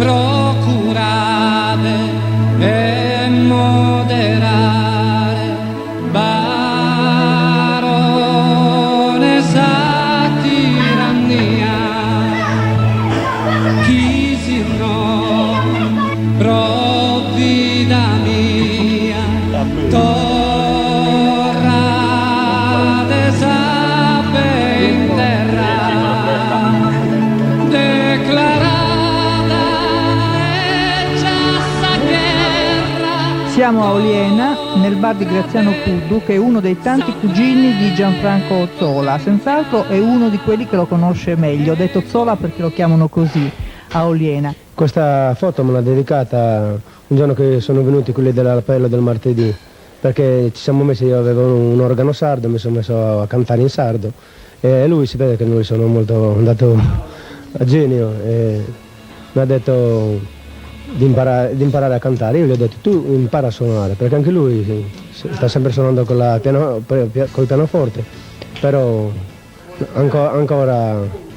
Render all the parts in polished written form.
procurare e moderare, baronessa tirannia, chi si no, provvida mia, torra de sape in terra, declarata e già guerra. Siamo a Oliena, nel bar di Graziano Cuddu, che è uno dei tanti cugini di Gianfranco Zola. Senz'altro è uno di quelli che lo conosce meglio. Ho detto Zola perché lo chiamano così a Oliena. Questa foto me l'ha dedicata un giorno che sono venuti quelli dell'appello del martedì, perché ci siamo messi, io avevo un organo sardo, mi sono messo a cantare in sardo e lui, si vede che noi sono molto andato a genio e mi ha detto di imparare a cantare. Io gli ho detto tu impara a suonare, perché anche lui sta sempre suonando col pianoforte, però ancora.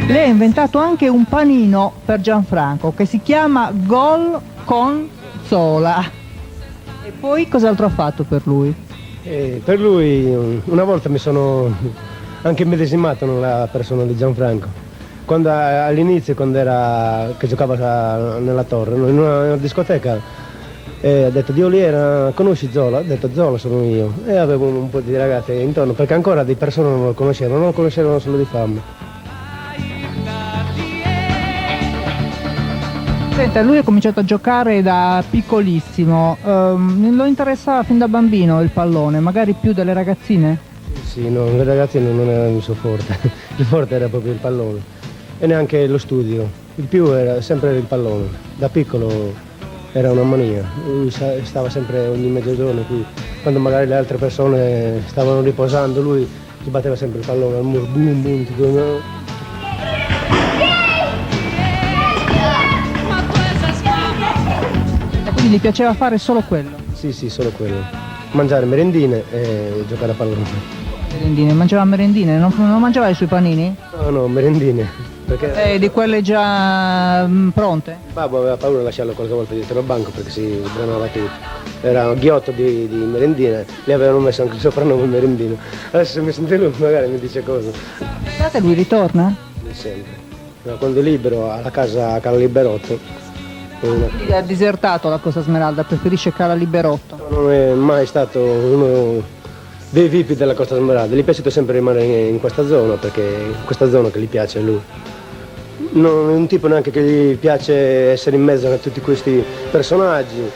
Lei ha inventato anche un panino per Gianfranco che si chiama Gol con Zola. E poi cos'altro ha fatto per lui? Per lui una volta mi sono anche immedesimato nella persona di Gianfranco. Quando all'inizio, che giocava nella torre, in una discoteca, ha detto di Oliera, conosci Zola? Ha detto Zola sono io. E avevo un po' di ragazze intorno, perché ancora di persone non lo conoscevano solo di fama. Senta, lui ha cominciato a giocare da piccolissimo, lo interessava fin da bambino il pallone, magari più delle ragazzine? Sì, no, le ragazzine non era il suo forte, il forte era proprio il pallone e neanche lo studio, il più era sempre il pallone, da piccolo era una mania, lui stava sempre ogni mezzogiorno qui, quando magari le altre persone stavano riposando, lui si batteva sempre il pallone al muro, boom boom, tutto. Quindi gli piaceva fare solo quello? Sì, solo quello. Mangiare merendine e giocare a pallone. Merendine, mangiava merendine? Non mangiava i suoi panini? No, merendine. Perché... di quelle già pronte? Babbo aveva paura di lasciarlo qualche volta dietro al banco perché si sbranava tutto. Era un ghiotto di merendine, gli avevano messo anche il soprannome merendino. Adesso se mi sente lui magari mi dice cosa. Guardate, lui ritorna? Sempre. No, quando è libero, alla casa a Cala Liberotto. Ha disertato la Costa Smeralda, preferisce Cala Liberotto. Non è mai stato uno dei VIP della Costa Smeralda, gli è piaciuto sempre rimanere in questa zona perché è questa zona che gli piace a lui. Non è un tipo neanche che gli piace essere in mezzo a tutti questi personaggi,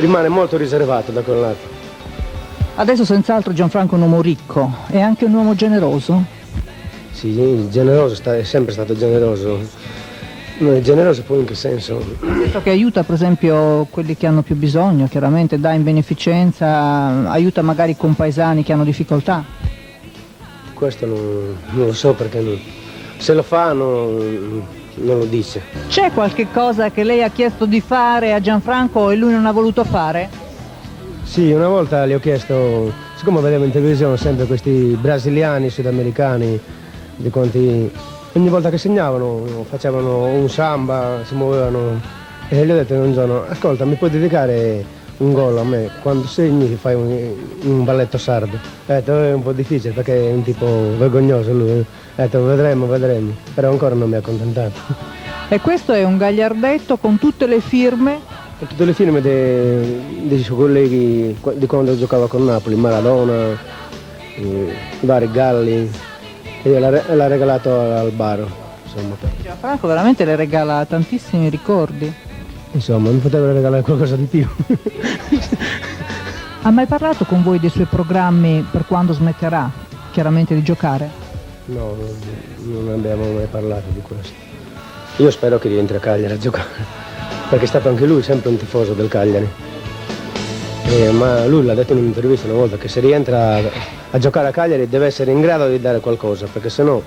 rimane molto riservato da quel lato. Adesso senz'altro Gianfranco è un uomo ricco, è anche un uomo generoso? Sì, generoso, è sempre stato generoso. No, è generoso poi in che senso? Detto che aiuta per esempio quelli che hanno più bisogno, chiaramente dà in beneficenza, aiuta magari i compaesani che hanno difficoltà. Questo non lo so perché se lo fa non lo dice. C'è qualche cosa che lei ha chiesto di fare a Gianfranco e lui non ha voluto fare? Sì, una volta gli ho chiesto, siccome vedevo in televisione sempre questi brasiliani, sudamericani, di quanti... Ogni volta che segnavano facevano un samba, si muovevano e gli ho detto un giorno, ascolta, mi puoi dedicare un gol a me, quando segni fai un balletto sardo. Ho detto è un po' difficile perché è un tipo vergognoso lui, ho detto vedremo, però ancora non mi ha accontentato. E questo è un gagliardetto con tutte le firme? Con tutte le firme dei suoi colleghi di quando giocava con Napoli, Maradona, vari Galli. E l'ha regalato al bar, insomma. Gianfranco veramente le regala tantissimi ricordi. Insomma, mi poteva regalare qualcosa di più. Ha mai parlato con voi dei suoi programmi per quando smetterà, chiaramente, di giocare? No, non abbiamo mai parlato di questo. Io spero che rientri a Cagliari a giocare, perché è stato anche lui sempre un tifoso del Cagliari. Ma lui l'ha detto in un'intervista una volta che se rientra a giocare a Cagliari deve essere in grado di dare qualcosa, perché sennò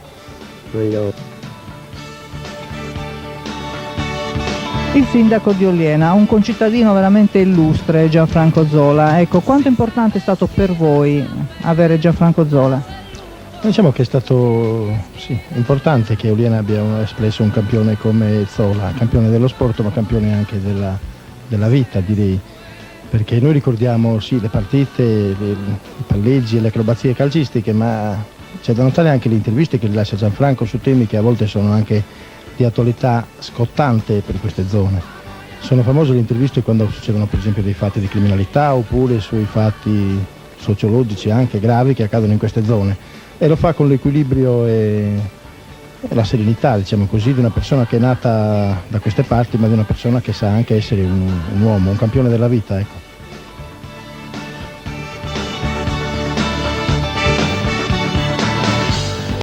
Il sindaco di Oliena, un concittadino veramente illustre, Gianfranco Zola. Ecco, quanto importante è stato per voi avere Gianfranco Zola? Diciamo che è stato importante che Oliena abbia espresso un campione come Zola, campione dello sport ma campione anche della vita, direi, perché noi ricordiamo le partite, i palleggi e le acrobazie calcistiche, ma c'è da notare anche le interviste che rilascia Gianfranco su temi che a volte sono anche di attualità scottante per queste zone. Sono famose le interviste quando succedono per esempio dei fatti di criminalità oppure sui fatti sociologici anche gravi che accadono in queste zone, e lo fa con l'equilibrio e la serenità, diciamo così, di una persona che è nata da queste parti, ma di una persona che sa anche essere un uomo, un campione della vita, ecco.